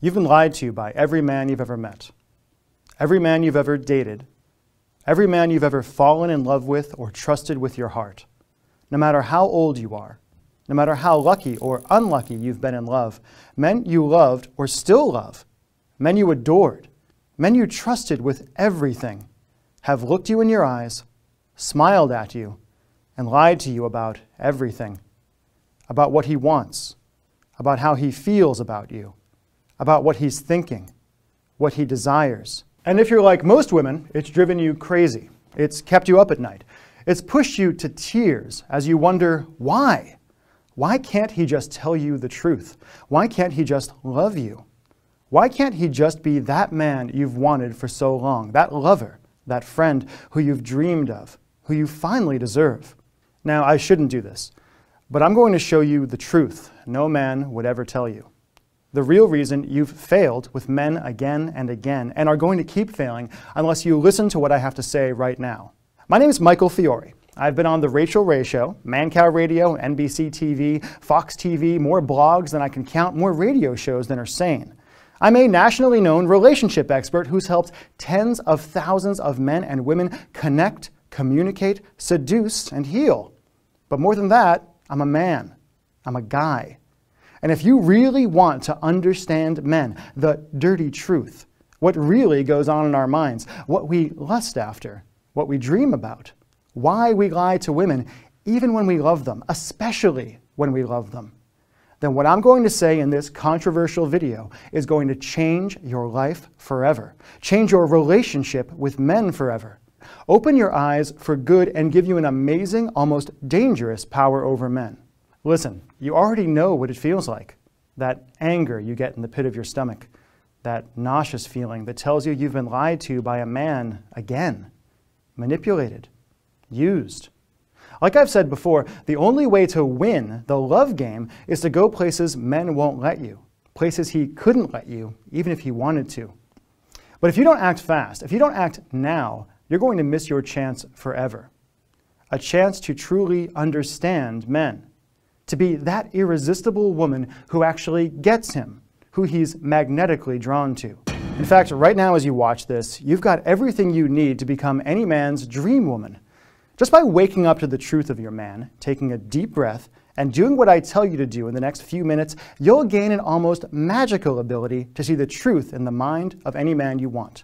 You've been lied to by every man you've ever met, every man you've ever dated, every man you've ever fallen in love with or trusted with your heart. No matter how old you are, no matter how lucky or unlucky you've been in love, men you loved or still love, men you adored, men you trusted with everything, have looked you in your eyes, smiled at you, and lied to you about everything, about what he wants, about how he feels about you, about what he's thinking, what he desires. And if you're like most women, it's driven you crazy. It's kept you up at night. It's pushed you to tears as you wonder, why? Why can't he just tell you the truth? Why can't he just love you? Why can't he just be that man you've wanted for so long, that lover, that friend who you've dreamed of, who you finally deserve? Now, I shouldn't do this, but I'm going to show you the truth no man would ever tell you. The real reason you've failed with men again and again and are going to keep failing unless you listen to what I have to say right now. My name is Michael Fiore. I've been on The Rachel Ray Show, Mancow Radio, NBC TV, Fox TV, more blogs than I can count, more radio shows than are sane. I'm a nationally known relationship expert who's helped tens of thousands of men and women connect, communicate, seduce, and heal. But more than that, I'm a man. I'm a guy. And if you really want to understand men, the dirty truth, what really goes on in our minds, what we lust after, what we dream about, why we lie to women, even when we love them, especially when we love them, then what I'm going to say in this controversial video is going to change your life forever, change your relationship with men forever, open your eyes for good and give you an amazing, almost dangerous power over men. Listen, you already know what it feels like. That anger you get in the pit of your stomach. That nauseous feeling that tells you you've been lied to by a man again. Manipulated. Used. Like I've said before, the only way to win the love game is to go places men won't let you. Places he couldn't let you, even if he wanted to. But if you don't act fast, if you don't act now, you're going to miss your chance forever. A chance to truly understand men. To be that irresistible woman who actually gets him, who he's magnetically drawn to. In fact, right now as you watch this, you've got everything you need to become any man's dream woman. Just by waking up to the truth of your man, taking a deep breath, and doing what I tell you to do in the next few minutes, you'll gain an almost magical ability to see the truth in the mind of any man you want.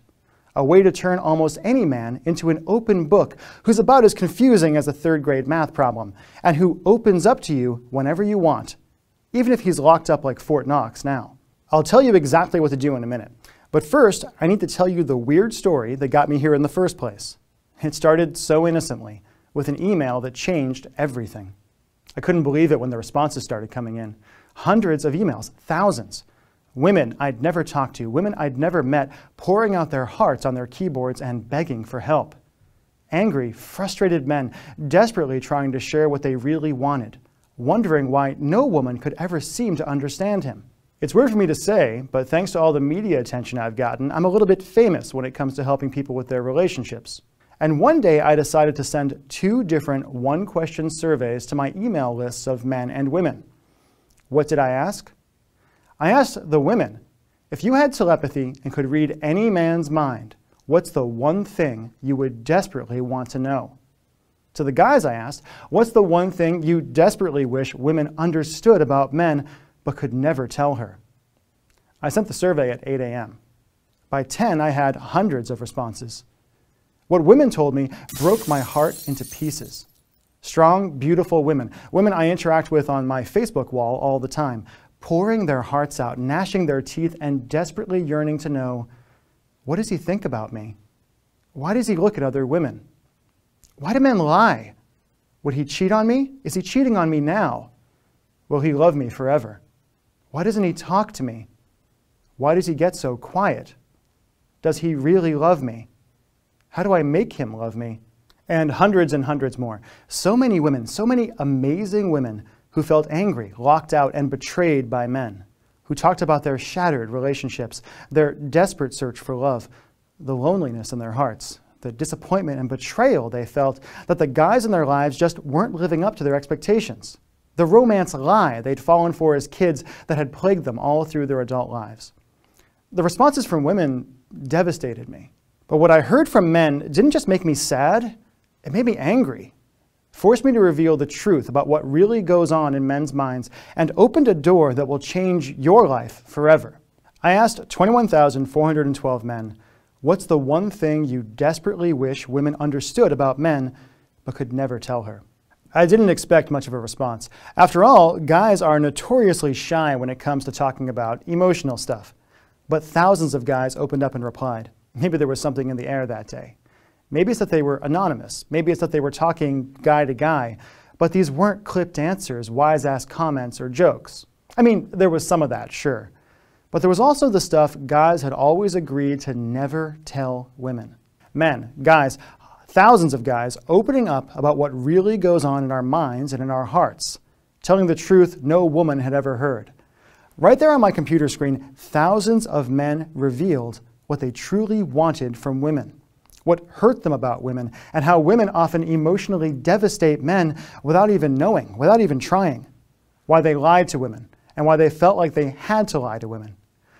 A way to turn almost any man into an open book who's about as confusing as a third-grade math problem, and who opens up to you whenever you want, even if he's locked up like Fort Knox now. I'll tell you exactly what to do in a minute, but first I need to tell you the weird story that got me here in the first place. It started so innocently, with an email that changed everything. I couldn't believe it when the responses started coming in. Hundreds of emails, thousands. Women I'd never talked to, women I'd never met, pouring out their hearts on their keyboards and begging for help. Angry, frustrated men desperately trying to share what they really wanted, wondering why no woman could ever seem to understand him. It's weird for me to say, but thanks to all the media attention I've gotten, I'm a little bit famous when it comes to helping people with their relationships. And one day I decided to send 2 different one-question surveys to my email lists of men and women. What did I ask? I asked the women, if you had telepathy and could read any man's mind, what's the one thing you would desperately want to know? To the guys I asked, what's the one thing you desperately wish women understood about men but could never tell her? I sent the survey at 8 a.m. By 10, I had hundreds of responses. What women told me broke my heart into pieces. Strong, beautiful women, women I interact with on my Facebook wall all the time, pouring their hearts out, gnashing their teeth, and desperately yearning to know, what does he think about me? Why does he look at other women? Why do men lie? Would he cheat on me? Is he cheating on me now? Will he love me forever? Why doesn't he talk to me? Why does he get so quiet? Does he really love me? How do I make him love me? And hundreds more. So many women, so many amazing women who felt angry, locked out, and betrayed by men, who talked about their shattered relationships, their desperate search for love, the loneliness in their hearts, the disappointment and betrayal they felt that the guys in their lives just weren't living up to their expectations, the romance lie they'd fallen for as kids that had plagued them all through their adult lives. The responses from women devastated me. But what I heard from men didn't just make me sad, it made me angry. Forced me to reveal the truth about what really goes on in men's minds and opened a door that will change your life forever. I asked 21,412 men, what's the one thing you desperately wish women understood about men but could never tell her? I didn't expect much of a response. After all, guys are notoriously shy when it comes to talking about emotional stuff. But thousands of guys opened up and replied. Maybe there was something in the air that day. Maybe it's that they were anonymous. Maybe it's that they were talking guy to guy. But these weren't clipped answers, wise-ass comments, or jokes. I mean, there was some of that, sure. But there was also the stuff guys had always agreed to never tell women. Men, guys, thousands of guys opening up about what really goes on in our minds and in our hearts, telling the truth no woman had ever heard. Right there on my computer screen, thousands of men revealed what they truly wanted from women, what hurt them about women, and how women often emotionally devastate men without even knowing, without even trying, why they lied to women, and why they felt like they had to lie to women,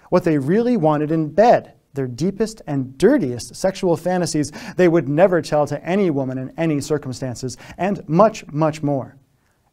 what they really wanted in bed, their deepest and dirtiest sexual fantasies they would never tell to any woman in any circumstances, and much, much more.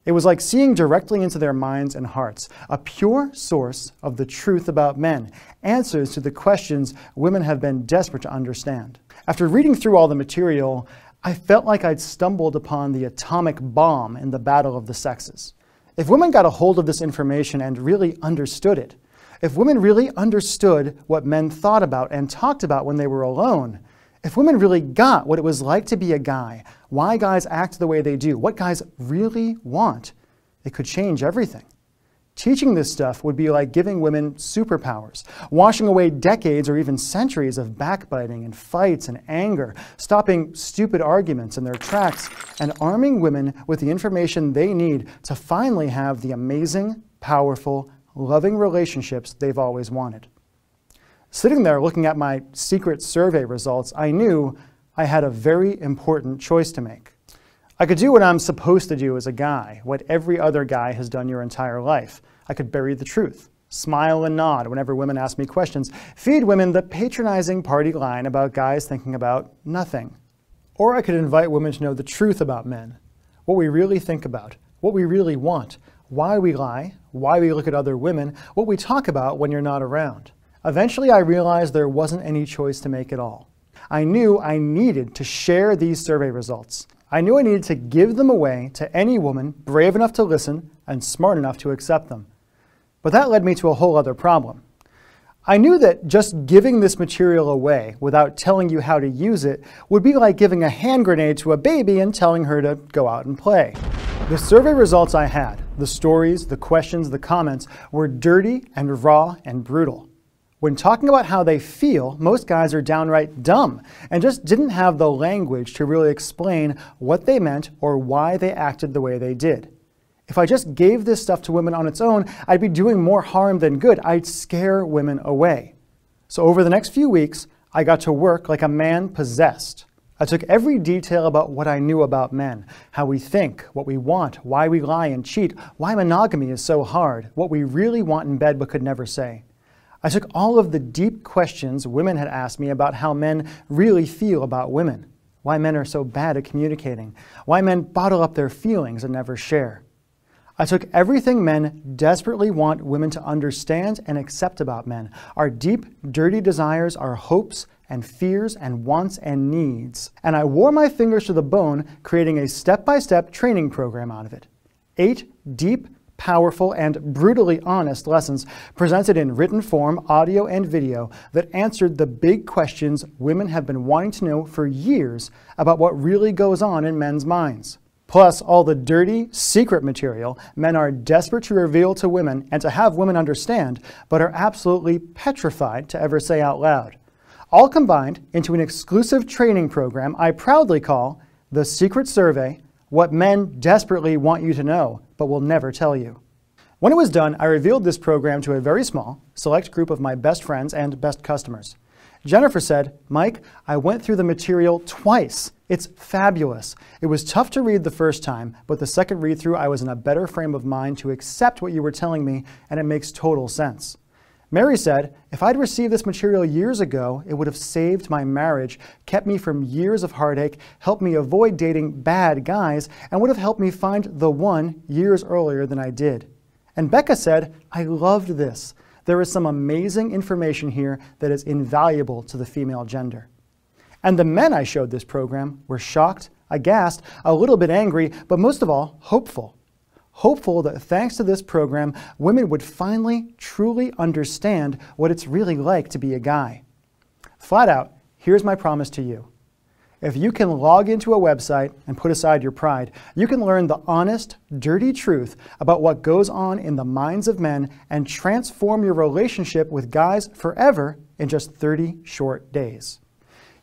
It was like seeing directly into their minds and hearts, a pure source of the truth about men, answers to the questions women have been desperate to understand. After reading through all the material, I felt like I'd stumbled upon the atomic bomb in the battle of the sexes. If women got a hold of this information and really understood it, if women really understood what men thought about and talked about when they were alone, if women really got what it was like to be a guy, why guys act the way they do, what guys really want, it could change everything. Teaching this stuff would be like giving women superpowers, washing away decades or even centuries of backbiting and fights and anger, stopping stupid arguments in their tracks, and arming women with the information they need to finally have the amazing, powerful, loving relationships they've always wanted. Sitting there looking at my secret survey results, I knew I had a very important choice to make. I could do what I'm supposed to do as a guy, what every other guy has done your entire life. I could bury the truth, smile and nod whenever women ask me questions, feed women the patronizing party line about guys thinking about nothing. Or I could invite women to know the truth about men, what we really think about, what we really want, why we lie, why we look at other women, what we talk about when you're not around. Eventually, I realized there wasn't any choice to make at all. I knew I needed to share these survey results. I knew I needed to give them away to any woman brave enough to listen and smart enough to accept them. But that led me to a whole other problem. I knew that just giving this material away without telling you how to use it would be like giving a hand grenade to a baby and telling her to go out and play. The survey results I had, the stories, the questions, the comments, were dirty and raw and brutal. When talking about how they feel, most guys are downright dumb and just didn't have the language to really explain what they meant or why they acted the way they did. If I just gave this stuff to women on its own, I'd be doing more harm than good. I'd scare women away. So over the next few weeks, I got to work like a man possessed. I took every detail about what I knew about men, how we think, what we want, why we lie and cheat, why monogamy is so hard, what we really want in bed but could never say. I took all of the deep questions women had asked me about how men really feel about women, why men are so bad at communicating, why men bottle up their feelings and never share. I took everything men desperately want women to understand and accept about men, our deep, dirty desires, our hopes and fears and wants and needs, and I wore my fingers to the bone, creating a step-by-step training program out of it. 8 deep, powerful, and brutally honest lessons presented in written form, audio, and video that answered the big questions women have been wanting to know for years about what really goes on in men's minds. Plus all the dirty, secret material men are desperate to reveal to women and to have women understand, but are absolutely petrified to ever say out loud. All combined into an exclusive training program I proudly call The Secret Survey: What Men Desperately Want You to Know, but Will Never Tell You. When it was done, I revealed this program to a very small, select group of my best friends and best customers. Jennifer said, "Mike, I went through the material twice. It's fabulous. It was tough to read the first time, but the second read-through I was in a better frame of mind to accept what you were telling me, and it makes total sense." Mary said, "If I'd received this material years ago, it would have saved my marriage, kept me from years of heartache, helped me avoid dating bad guys, and would have helped me find the one years earlier than I did." And Becca said, "I loved this. There is some amazing information here that is invaluable to the female gender." And the men I showed this program were shocked, aghast, a little bit angry, but most of all, hopeful. Hopeful that thanks to this program, women would finally truly understand what it's really like to be a guy. Flat out, here's my promise to you. If you can log into a website and put aside your pride, you can learn the honest, dirty truth about what goes on in the minds of men and transform your relationship with guys forever in just 30 short days.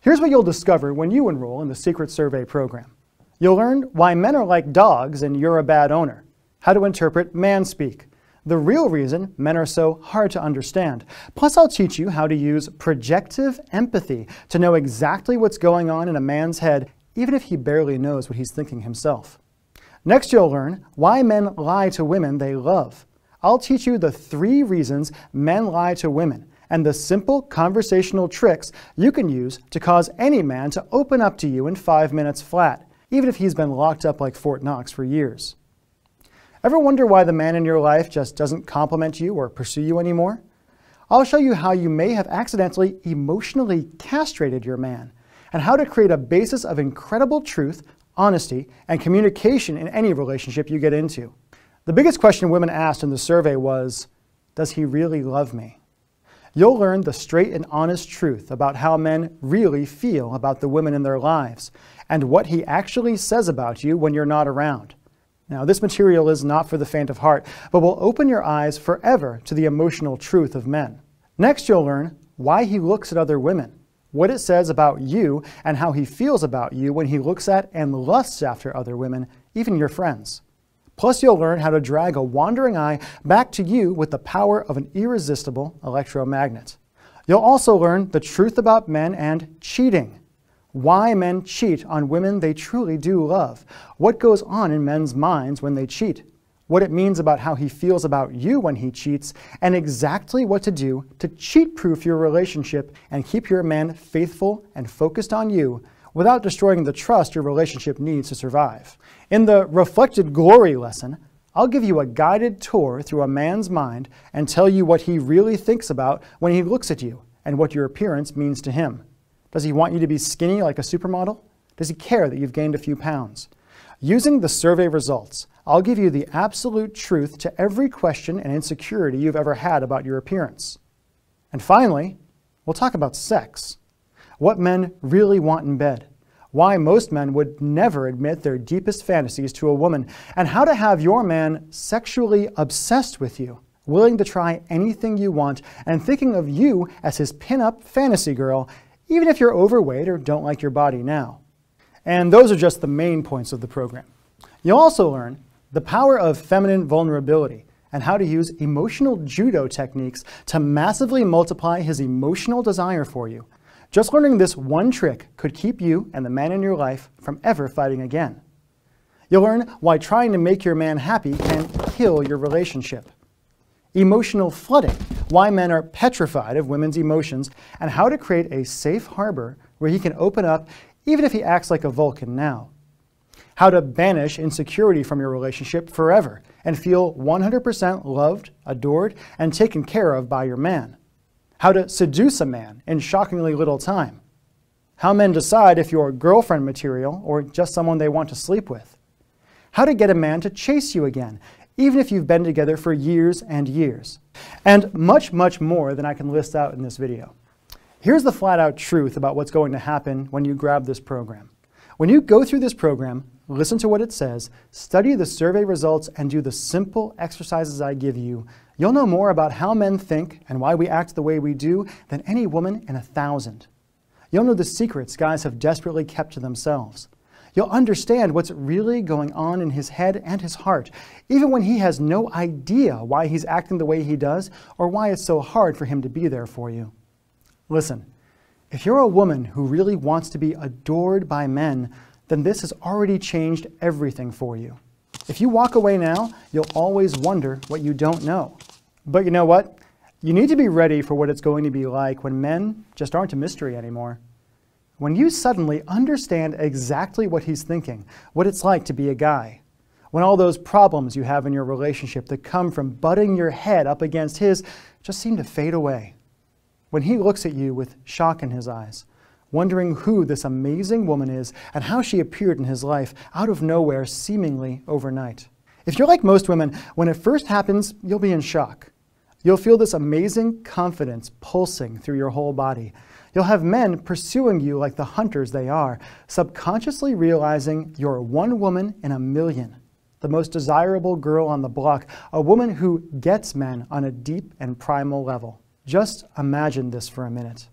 Here's what you'll discover when you enroll in the Secret Survey program. You'll learn why men are like dogs and you're a bad owner, how to interpret man speak, the real reason men are so hard to understand. Plus, I'll teach you how to use projective empathy to know exactly what's going on in a man's head, even if he barely knows what he's thinking himself. Next, you'll learn why men lie to women they love. I'll teach you the 3 reasons men lie to women and the simple conversational tricks you can use to cause any man to open up to you in 5 minutes flat, even if he's been locked up like Fort Knox for years. Ever wonder why the man in your life just doesn't compliment you or pursue you anymore? I'll show you how you may have accidentally emotionally castrated your man and how to create a basis of incredible truth, honesty, and communication in any relationship you get into. The biggest question women asked in the survey was, does he really love me? You'll learn the straight and honest truth about how men really feel about the women in their lives and what he actually says about you when you're not around. Now, this material is not for the faint of heart, but will open your eyes forever to the emotional truth of men. Next, you'll learn why he looks at other women, what it says about you, and how he feels about you when he looks at and lusts after other women, even your friends. Plus, you'll learn how to drag a wandering eye back to you with the power of an irresistible electromagnet. You'll also learn the truth about men and cheating. Why men cheat on women they truly do love. What goes on in men's minds when they cheat. What it means about how he feels about you when he cheats. And exactly what to do to cheat-proof your relationship and keep your man faithful and focused on you without destroying the trust your relationship needs to survive. In the Reflected Glory lesson, I'll give you a guided tour through a man's mind and tell you what he really thinks about when he looks at you and what your appearance means to him. Does he want you to be skinny like a supermodel? Does he care that you've gained a few pounds? Using the survey results, I'll give you the absolute truth to every question and insecurity you've ever had about your appearance. And finally, we'll talk about sex. What men really want in bed, why most men would never admit their deepest fantasies to a woman, and how to have your man sexually obsessed with you, willing to try anything you want, and thinking of you as his pin-up fantasy girl, even if you're overweight or don't like your body now. And those are just the main points of the program. You'll also learn the power of feminine vulnerability and how to use emotional judo techniques to massively multiply his emotional desire for you. Just learning this one trick could keep you and the man in your life from ever fighting again. You'll learn why trying to make your man happy can kill your relationship. Emotional flooding, why men are petrified of women's emotions, and how to create a safe harbor where he can open up even if he acts like a Vulcan now. How to banish insecurity from your relationship forever and feel 100% loved, adored, and taken care of by your man. How to seduce a man in shockingly little time. How men decide if you're girlfriend material or just someone they want to sleep with. How to get a man to chase you again, even if you've been together for years and years. And much, much more than I can list out in this video. Here's the flat-out truth about what's going to happen when you grab this program. When you go through this program, listen to what it says, study the survey results, and do the simple exercises I give you, you'll know more about how men think and why we act the way we do than any woman in 1,000. You'll know the secrets guys have desperately kept to themselves. You'll understand what's really going on in his head and his heart, even when he has no idea why he's acting the way he does or why it's so hard for him to be there for you. Listen, if you're a woman who really wants to be adored by men, then this has already changed everything for you. If you walk away now, you'll always wonder what you don't know. But you know what? You need to be ready for what it's going to be like when men just aren't a mystery anymore. When you suddenly understand exactly what he's thinking, what it's like to be a guy. When all those problems you have in your relationship that come from butting your head up against his just seem to fade away. When he looks at you with shock in his eyes, wondering who this amazing woman is and how she appeared in his life out of nowhere seemingly overnight. If you're like most women, when it first happens, you'll be in shock. You'll feel this amazing confidence pulsing through your whole body. You'll have men pursuing you like the hunters they are, subconsciously realizing you're one woman in a million, the most desirable girl on the block, a woman who gets men on a deep and primal level. Just imagine this for a minute.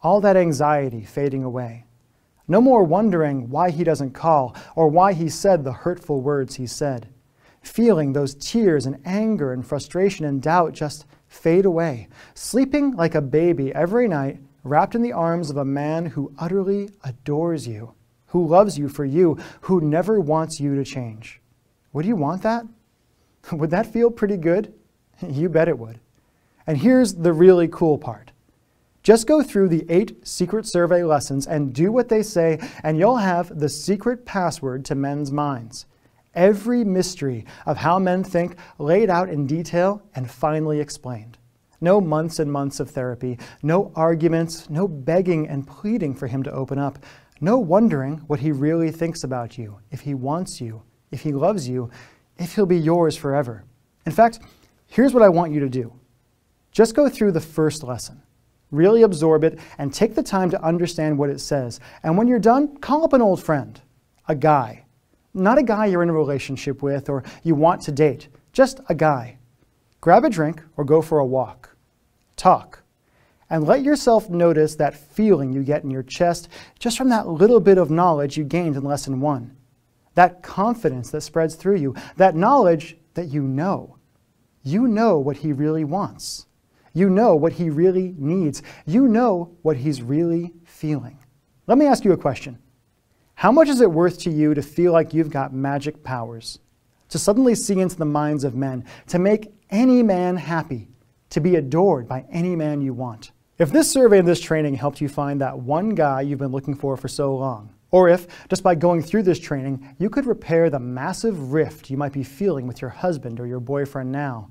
All that anxiety fading away. No more wondering why he doesn't call or why he said the hurtful words he said. Feeling those tears and anger and frustration and doubt just fade away. Sleeping like a baby every night, wrapped in the arms of a man who utterly adores you, who loves you for you, who never wants you to change. Would you want that? Would that feel pretty good? You bet it would. And here's the really cool part. Just go through the 8 secret survey lessons and do what they say, and you'll have the secret password to men's minds. Every mystery of how men think laid out in detail and finally explained. No months and months of therapy, no arguments, no begging and pleading for him to open up, no wondering what he really thinks about you, if he wants you, if he loves you, if he'll be yours forever. In fact, here's what I want you to do. Just go through the first lesson. Really absorb it and take the time to understand what it says. And when you're done, call up an old friend, a guy. Not a guy you're in a relationship with or you want to date, just a guy. Grab a drink or go for a walk. Talk. And let yourself notice that feeling you get in your chest just from that little bit of knowledge you gained in lesson 1. That confidence that spreads through you, that knowledge that you know. You know what he really wants. You know what he really needs. You know what he's really feeling. Let me ask you a question. How much is it worth to you to feel like you've got magic powers? To suddenly see into the minds of men, to make any man happy, to be adored by any man you want? If this survey and this training helped you find that one guy you've been looking for so long, or if, just by going through this training, you could repair the massive rift you might be feeling with your husband or your boyfriend now,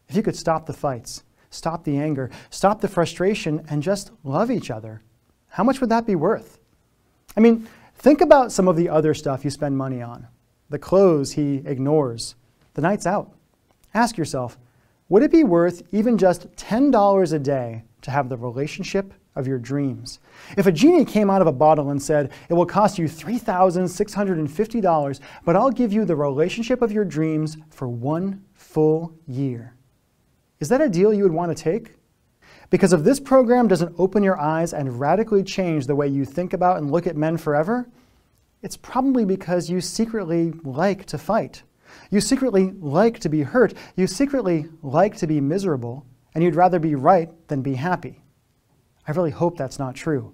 if you could stop the fights, stop the anger, stop the frustration, and just love each other, how much would that be worth? I mean, think about some of the other stuff you spend money on. The clothes he ignores, the nights out. Ask yourself, would it be worth even just $10 a day to have the relationship of your dreams? If a genie came out of a bottle and said, it will cost you $3,650, but I'll give you the relationship of your dreams for 1 full year. Is that a deal you would want to take? Because if this program doesn't open your eyes and radically change the way you think about and look at men forever, it's probably because you secretly like to fight. You secretly like to be hurt. You secretly like to be miserable, and you'd rather be right than be happy. I really hope that's not true.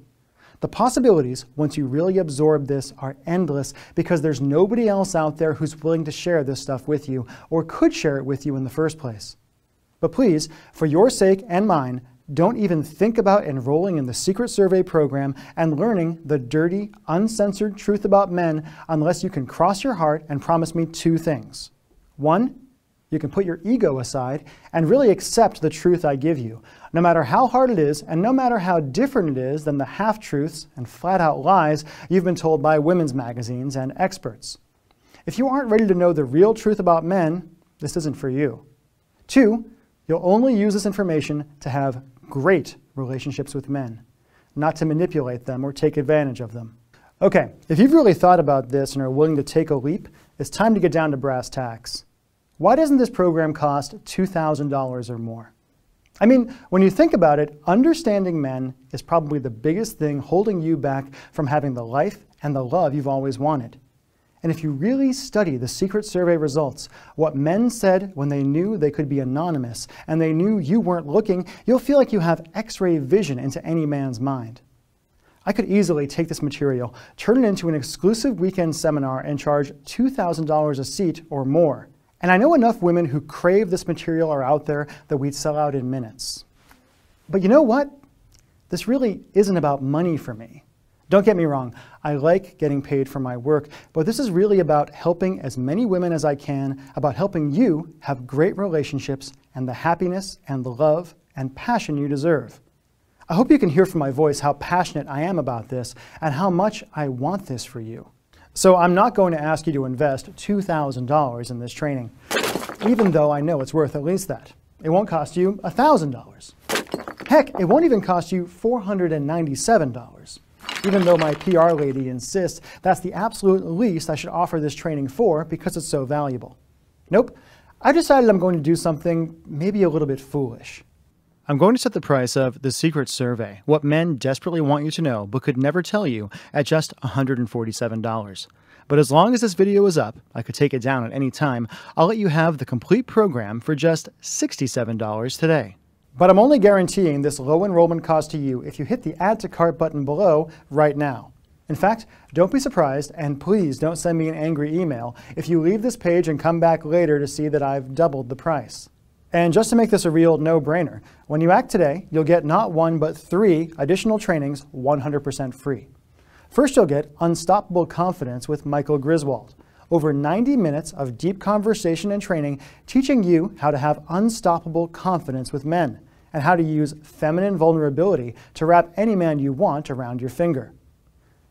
The possibilities, once you really absorb this, are endless because there's nobody else out there who's willing to share this stuff with you or could share it with you in the first place. But please, for your sake and mine, don't even think about enrolling in the Secret Survey program and learning the dirty, uncensored truth about men unless you can cross your heart and promise me 2 things. 1, you can put your ego aside and really accept the truth I give you, no matter how hard it is and no matter how different it is than the half-truths and flat-out lies you've been told by women's magazines and experts. If you aren't ready to know the real truth about men, this isn't for you. 2, you'll only use this information to have great relationships with men, not to manipulate them or take advantage of them. Okay, if you've really thought about this and are willing to take a leap, it's time to get down to brass tacks. Why doesn't this program cost $2,000 or more? I mean, when you think about it, understanding men is probably the biggest thing holding you back from having the life and the love you've always wanted. And if you really study the Secret Survey results, what men said when they knew they could be anonymous and they knew you weren't looking, you'll feel like you have X-ray vision into any man's mind. I could easily take this material, turn it into an exclusive weekend seminar, and charge $2,000 a seat or more. And I know enough women who crave this material are out there that we'd sell out in minutes. But you know what? This really isn't about money for me. Don't get me wrong, I like getting paid for my work, but this is really about helping as many women as I can, about helping you have great relationships and the happiness and the love and passion you deserve. I hope you can hear from my voice how passionate I am about this and how much I want this for you. So I'm not going to ask you to invest $2,000 in this training, even though I know it's worth at least that. It won't cost you $1,000. Heck, it won't even cost you $497. Even though my PR lady insists that's the absolute least I should offer this training for because it's so valuable. Nope, I decided I'm going to do something maybe a little bit foolish. I'm going to set the price of The Secret Survey, what men desperately want you to know but could never tell you, at just $147. But as long as this video is up, I could take it down at any time, I'll let you have the complete program for just $67 today. But I'm only guaranteeing this low enrollment cost to you if you hit the Add to Cart button below right now. In fact, don't be surprised, and please don't send me an angry email if you leave this page and come back later to see that I've doubled the price. And just to make this a real no-brainer, when you act today, you'll get not one but 3 additional trainings 100% free. First, you'll get Unstoppable Confidence with Michael Griswold. Over 90 minutes of deep conversation and training teaching you how to have unstoppable confidence with men and how to use feminine vulnerability to wrap any man you want around your finger.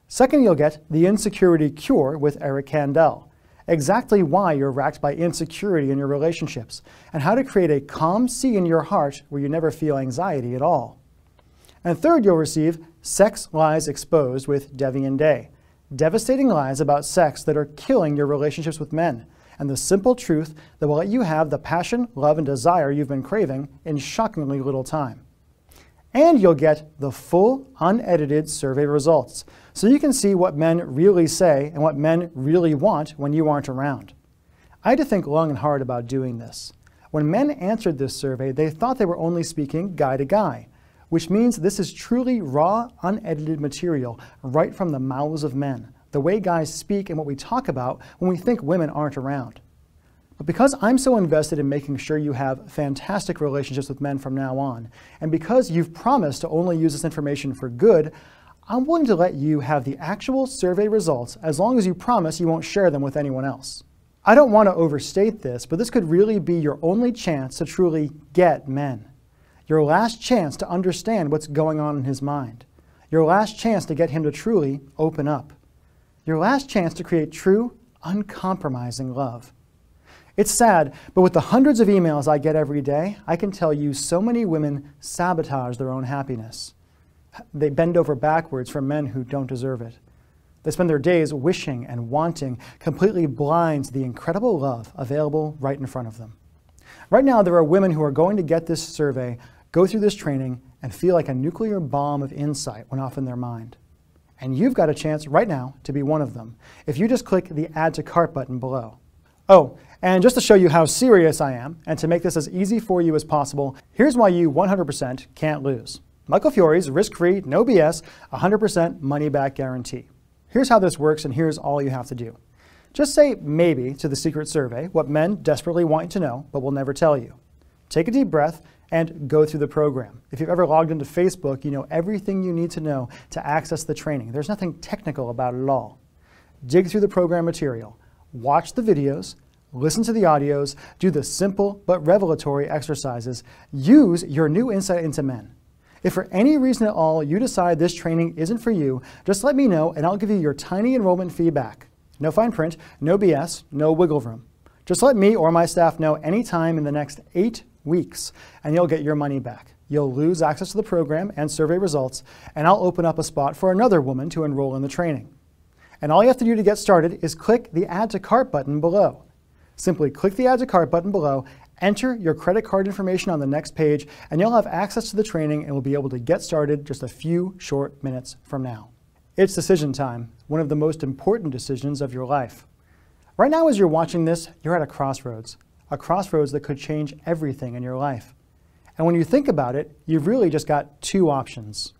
Second, you'll get The Insecurity Cure with Eric Kandel. Exactly why you're racked by insecurity in your relationships and how to create a calm sea in your heart where you never feel anxiety at all. And third, you'll receive Sex Lies Exposed with Devian Day. Devastating lies about sex that are killing your relationships with men, and the simple truth that will let you have the passion, love, and desire you've been craving in shockingly little time. And you'll get the full, unedited survey results, so you can see what men really say and what men really want when you aren't around. I had to think long and hard about doing this. When men answered this survey, they thought they were only speaking guy to guy, which means this is truly raw, unedited material right from the mouths of men, the way guys speak and what we talk about when we think women aren't around. But because I'm so invested in making sure you have fantastic relationships with men from now on, and because you've promised to only use this information for good, I'm willing to let you have the actual survey results as long as you promise you won't share them with anyone else. I don't want to overstate this, but this could really be your only chance to truly get men. Your last chance to understand what's going on in his mind. Your last chance to get him to truly open up. Your last chance to create true, uncompromising love. It's sad, but with the hundreds of emails I get every day, I can tell you so many women sabotage their own happiness. They bend over backwards for men who don't deserve it. They spend their days wishing and wanting, completely blind to the incredible love available right in front of them. Right now, there are women who are going to get this survey, go through this training, and feel like a nuclear bomb of insight went off in their mind. And you've got a chance right now to be one of them if you just click the Add to Cart button below. Oh, and just to show you how serious I am, and to make this as easy for you as possible, here's why you 100% can't lose. Michael Fiore's risk-free, no BS, 100% money-back guarantee. Here's how this works, and here's all you have to do. Just say maybe to the secret survey, what men desperately want you to know, but will never tell you. Take a deep breath and go through the program. If you've ever logged into Facebook, you know everything you need to know to access the training. There's nothing technical about it at all. Dig through the program material. Watch the videos, listen to the audios, do the simple but revelatory exercises. Use your new insight into men. If for any reason at all you decide this training isn't for you, just let me know and I'll give you your tiny enrollment fee back. No fine print, no BS, no wiggle room. Just let me or my staff know anytime in the next 8 weeks and you'll get your money back. You'll lose access to the program and survey results, and I'll open up a spot for another woman to enroll in the training. And all you have to do to get started is click the Add to Cart button below. Simply click the Add to Cart button below, enter your credit card information on the next page, and you'll have access to the training and will be able to get started just a few short minutes from now. It's decision time, one of the most important decisions of your life. Right now as you're watching this, you're at a crossroads that could change everything in your life. And when you think about it, you've really just got 2 options.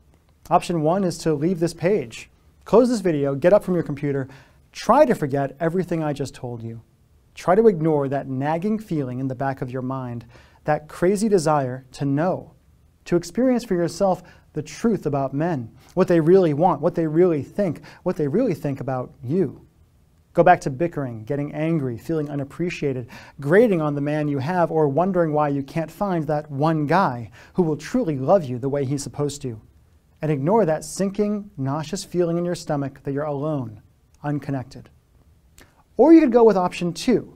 Option 1 is to leave this page. Close this video, get up from your computer, try to forget everything I just told you. Try to ignore that nagging feeling in the back of your mind, that crazy desire to know. to experience for yourself the truth about men, what they really want, what they really think about you. Go back to bickering, getting angry, feeling unappreciated, grating on the man you have, or wondering why you can't find that one guy who will truly love you the way he's supposed to. And ignore that sinking, nauseous feeling in your stomach that you're alone, unconnected. Or you could go with option 2.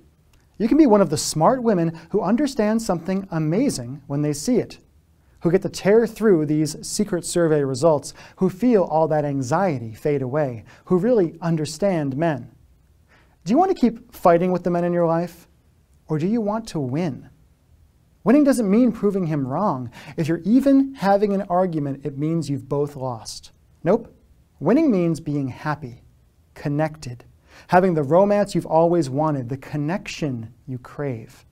You can be one of the smart women who understand something amazing when they see it, who get to tear through these secret survey results, who feel all that anxiety fade away, who really understand men. Do you want to keep fighting with the men in your life, or do you want to win? Winning doesn't mean proving him wrong. If you're even having an argument, it means you've both lost. Nope. Winning means being happy, connected, having the romance you've always wanted, the connection you crave.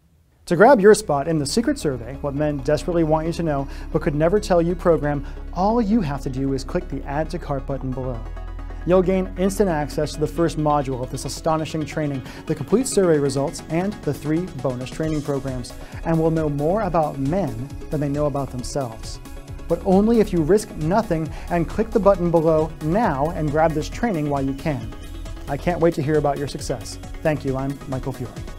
To grab your spot in the secret survey, what men desperately want you to know but could never tell you program, all you have to do is click the Add to Cart button below. You'll gain instant access to the first module of this astonishing training, the complete survey results, and the 3 bonus training programs, and will know more about men than they know about themselves. But only if you risk nothing and click the button below now and grab this training while you can. I can't wait to hear about your success. Thank you, I'm Michael Fiore.